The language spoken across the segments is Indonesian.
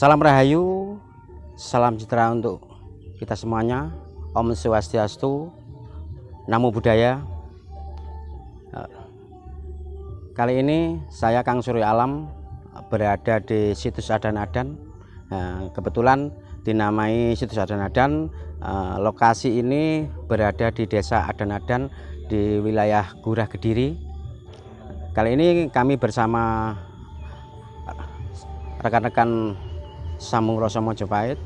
Salam Rahayu, salam sejahtera untuk kita semuanya. Om Swastiastu, Namo Buddhaya. Kali ini saya Kang Surya Alam berada di situs Adan-Adan. Kebetulan dinamai situs Adan-Adan. Lokasi ini berada di desa Adan-Adan di wilayah Gurah Kediri. Kali ini kami bersama rekan-rekan Sambung Rasa Mojopahit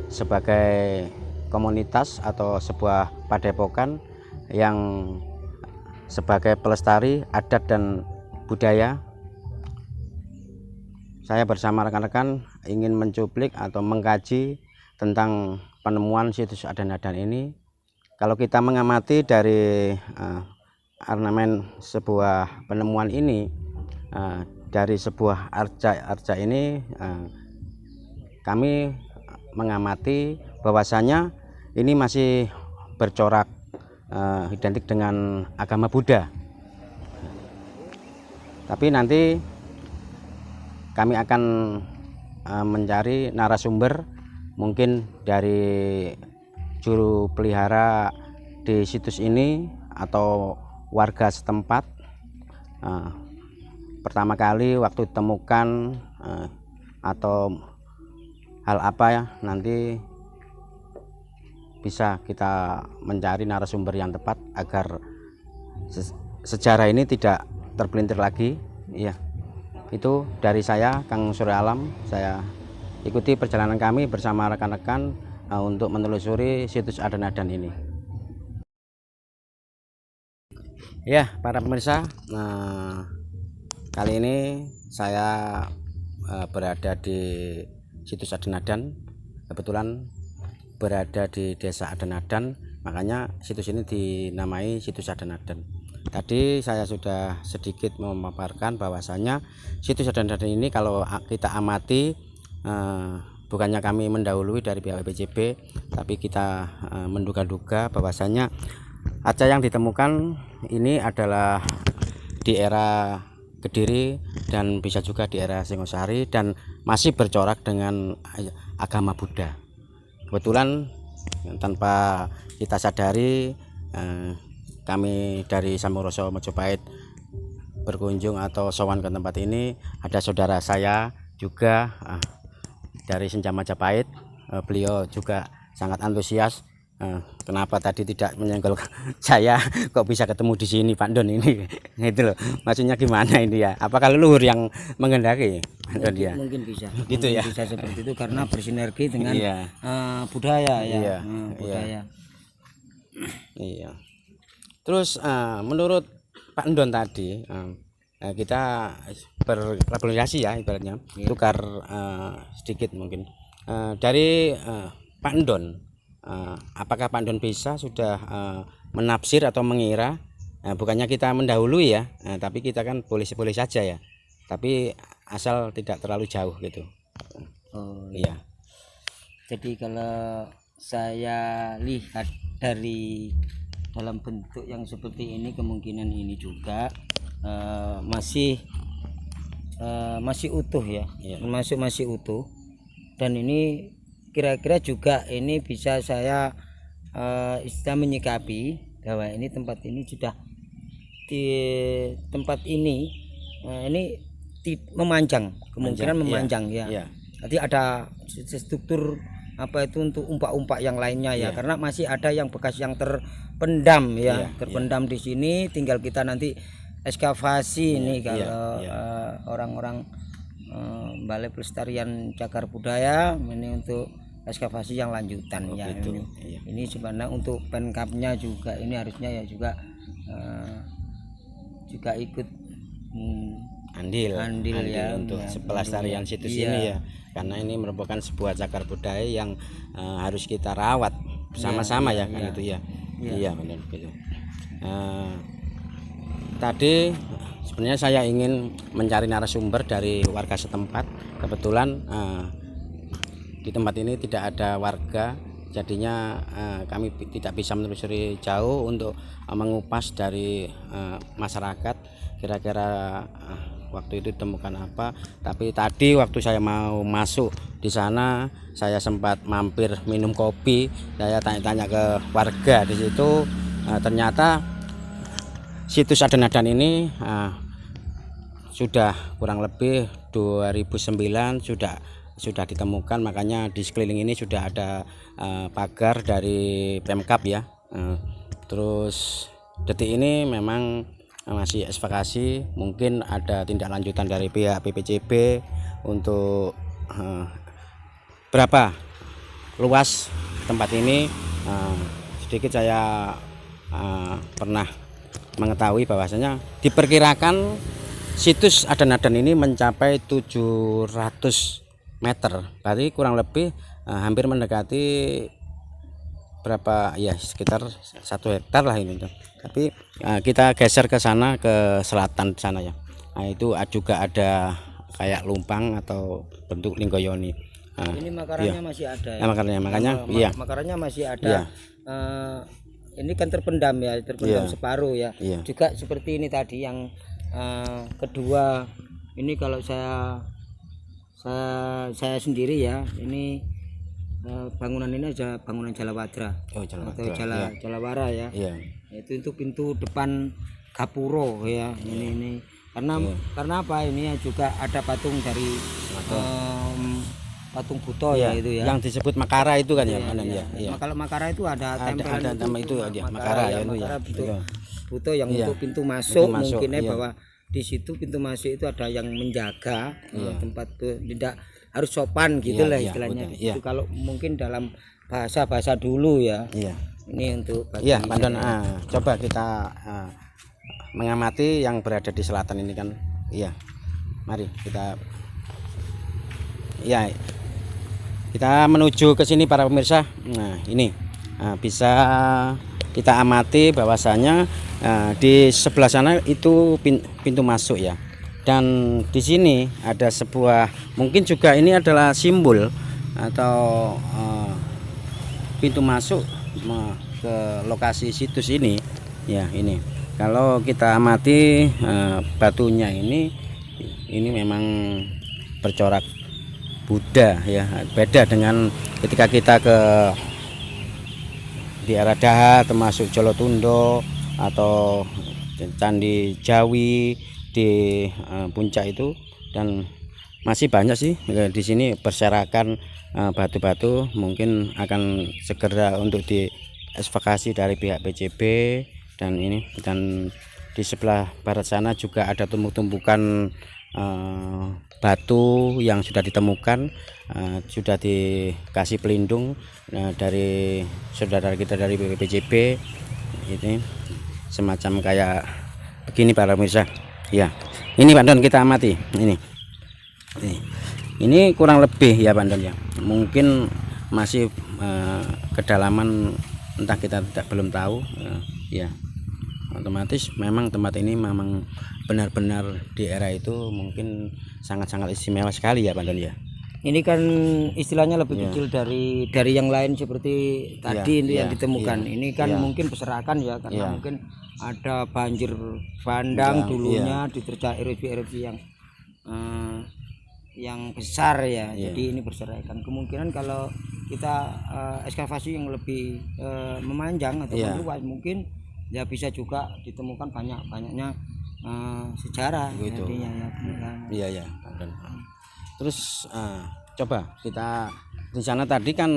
sebagai komunitas atau sebuah padepokan yang sebagai pelestari adat dan budaya. Saya bersama rekan-rekan ingin mencuplik atau mengkaji tentang penemuan situs Adan-Adan ini. Kalau kita mengamati dari ornamen sebuah penemuan ini, dari sebuah arca ini, kami mengamati bahwasanya ini masih bercorak identik dengan agama Buddha. Tapi nanti kami akan mencari narasumber, mungkin dari juru pelihara di situs ini atau warga setempat. Pertama kali waktu ditemukan atau hal apa ya, nanti bisa kita mencari narasumber yang tepat agar sejarah ini tidak terpelintir lagi. Iya, itu dari saya Kang Surya Alam. Saya ikuti perjalanan kami bersama rekan-rekan untuk menelusuri situs Adan-Adan ini. Ya, para pemirsa, kali ini saya berada di situs Adan-Adan. Kebetulan berada di desa Adan-Adan, makanya situs ini dinamai situs Adan-Adan. Tadi saya sudah sedikit memaparkan bahwasanya situs Adan-Adan ini kalau kita amati, bukannya kami mendahului dari pihak BPJB, tapi kita menduga-duga bahwasanya arca yang ditemukan ini adalah di era Kediri dan bisa juga di era Singosari dan masih bercorak dengan agama Buddha. Kebetulan tanpa kita sadari, kami dari Sambung Rasa Mojopahit berkunjung atau sowan ke tempat ini. Ada saudara saya juga dari Senja Majapahit. Beliau juga sangat antusias. Kenapa tadi tidak menyenggol saya, kok bisa ketemu di sini Pak Don ini, itu loh, maksudnya gimana ini ya? Apakah leluhur yang mengendaki Pak Don ya? Mungkin bisa, gitu mungkin ya, bisa seperti itu karena bersinergi dengan iya. Budaya ya, Iya, budaya. Iya. Terus menurut Pak Don tadi, kita berkolaborasi ya ibaratnya, tukar sedikit mungkin dari Pak Don. Apakah Pak Don bisa sudah menafsir atau mengira, bukannya kita mendahului ya, tapi kita kan boleh-boleh saja ya, tapi asal tidak terlalu jauh gitu. Oh iya. Jadi kalau saya lihat dari dalam bentuk yang seperti ini, kemungkinan ini juga masih utuh ya, masih utuh, dan ini kira-kira juga ini bisa saya istilah menyikapi bahwa ini tempat ini sudah di tempat ini memanjang, kemungkinan memanjang ya. Jadi ada struktur apa itu untuk umpak-umpak yang lainnya ya, karena masih ada yang bekas yang terpendam ya, terpendam di sini. Tinggal kita nanti ekskavasi ini kalau orang-orang Balai Pelestarian Cagar Budaya ini untuk ekskavasi yang lanjutan ya. Gitu. Ini, Iya. ini sebenarnya untuk Pemkapnya juga ini harusnya ya juga ikut andil ya, untuk ya, pelestarian situs iya. ini ya, karena ini merupakan sebuah cagar budaya yang harus kita rawat bersama-sama ya, kan itu ya. Iya benar gitu. Tadi sebenarnya saya ingin mencari narasumber dari warga setempat. Kebetulan di tempat ini tidak ada warga, jadinya kami tidak bisa menelusuri jauh untuk mengupas dari masyarakat kira-kira waktu itu ditemukan apa. Tapi tadi waktu saya mau masuk di sana, saya sempat mampir minum kopi. Saya tanya-tanya ke warga di situ, ternyata situs Adenadan ini sudah kurang lebih 2009 sudah ditemukan. Makanya di sekeliling ini sudah ada pagar dari Pemkap ya. Terus detik ini memang masih ekskavasi, mungkin ada tindak lanjutan dari pihak BPJB untuk berapa luas tempat ini. Sedikit saya pernah mengetahui bahwasanya diperkirakan situs Adenadan ini mencapai 700 meter, berarti kurang lebih hampir mendekati berapa ya, sekitar 1 hektar lah ini tuh. Tapi kita geser ke sana, ke selatan sana ya. Nah itu juga ada kayak lumpang atau bentuk linggoyoni. Ini makarannya masih ada ya. Makarannya masih ada. Ini kan terpendam ya, separuh ya. Juga seperti ini tadi yang kedua ini, kalau saya sendiri ya, ini bangunan ini aja bangunan Jalawadra atau Jalawara ya. Itu untuk pintu depan Gapuro ya. Ini karena apa, ini juga ada patung dari patung Buto ya itu ya, yang disebut Makara itu kan ya. Kalau Makara itu ada tempelan nama itu ya, Makara ya itu ya. Buto yang untuk pintu masuk, mungkinnya bahwa di situ pintu masuk itu ada yang menjaga tempat itu, tidak harus sopan gitu lah istilahnya. Itu kalau mungkin dalam bahasa dulu ya. Ini untuk Pak Don, coba kita mengamati yang berada di selatan ini kan. Mari kita menuju ke sini para pemirsa. Nah ini bisa kita amati bahwasanya di sebelah sana itu pintu masuk ya, dan di sini ada sebuah, mungkin juga ini adalah simbol atau pintu masuk ke lokasi situs ini ya. Ini kalau kita amati batunya ini memang bercorak Buddha ya, beda dengan ketika kita ke di arah Daha, termasuk Jolotundo atau Candi Jawi di puncak itu. Dan masih banyak sih di sini berserakan batu-batu, mungkin akan segera untuk diekskavasi dari pihak BCB. Dan di sebelah barat sana juga ada tumpuk-tumpukan batu yang sudah ditemukan, sudah dikasih pelindung dari saudara kita dari BPJB. Ini semacam kayak begini para pemirsa ya. Ini Pak Don, kita amati ini kurang lebih ya Pak Don ya, mungkin masih kedalaman entah, kita belum tahu ya. Otomatis memang tempat ini memang benar-benar di era itu mungkin sangat-sangat istimewa sekali ya Pak Don ya. Ini kan istilahnya lebih kecil dari yang lain seperti tadi yang ditemukan. Ini kan mungkin berserakan ya, karena mungkin ada banjir bandang dulunya diterjang erupsi yang besar ya. Jadi ini berserakan. Kemungkinan kalau kita ekskavasi yang lebih memanjang atau meluas, mungkin ya bisa juga ditemukan banyaknya sejarah gitu. Iya. Terus coba kita di sana tadi kan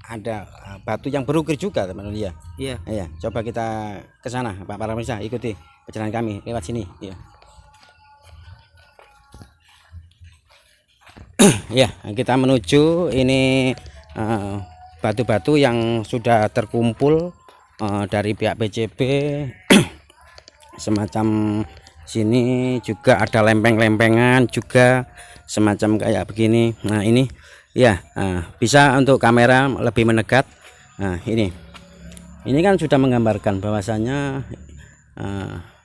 ada batu yang berukir juga teman-teman ya. Iya. Coba kita ke sana Pak, para pemirsa, ikuti perjalanan kami lewat sini ya. Ya, kita menuju ini batu-batu yang sudah terkumpul dari pihak PCB. Semacam sini juga ada lempeng-lempengan juga semacam kayak begini. Nah ini ya, bisa untuk kamera lebih mendekat. Nah ini kan sudah menggambarkan bahwasanya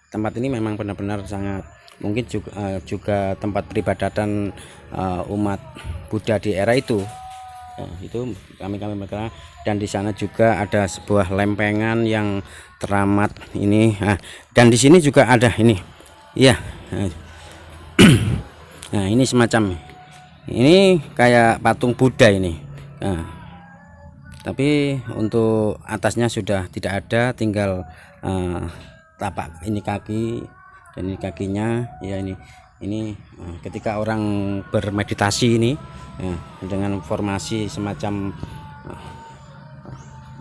tempat ini memang benar-benar sangat mungkin juga tempat peribadatan umat Buddha di era itu. Itu kami berkata, dan di sana juga ada sebuah lempengan yang teramat ini. Dan di sini juga ada ini ya. Nah ini semacam ini kayak patung Buddha ini. Tapi untuk atasnya sudah tidak ada, tinggal tapak ini kaki dan ini kakinya ya. Ini ketika orang bermeditasi ini dengan formasi semacam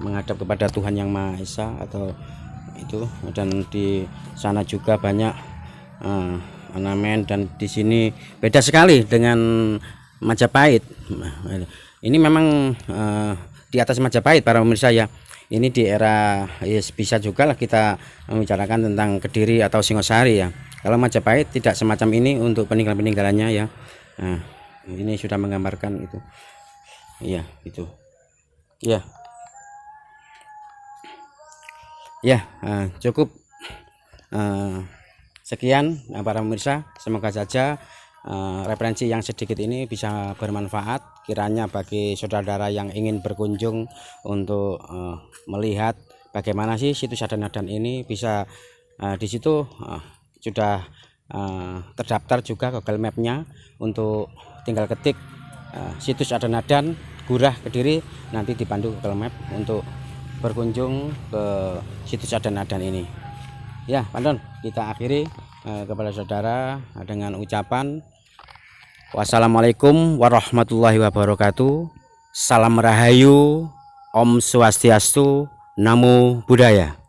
menghadap kepada Tuhan Yang Maha Esa atau itu. Dan di sana juga banyak ornamen, dan di sini beda sekali dengan Majapahit. Ini memang di atas Majapahit para pemirsa ya. Ini di era bisa juga lah kita membicarakan tentang Kediri atau Singosari ya. Kalau Majapahit tidak semacam ini untuk peninggalan-peninggalannya ya. Nah, ini sudah menggambarkan itu. Iya, itu. Ya. Ya, cukup sekian para pemirsa. Semoga saja referensi yang sedikit ini bisa bermanfaat kiranya bagi saudara-saudara yang ingin berkunjung untuk melihat bagaimana sih situs Adanadan ini. Bisa di situ sudah terdaftar juga Google Map-nya, untuk tinggal ketik situs Adanadan Gurah Kediri, nanti dipandu Google Map untuk berkunjung ke situs Adanadan ini. Ya, Pandon, kita akhiri kepada saudara dengan ucapan wassalamualaikum warahmatullahi wabarakatuh. Salam Rahayu, Om Swastiastu, Namo Buddhaya.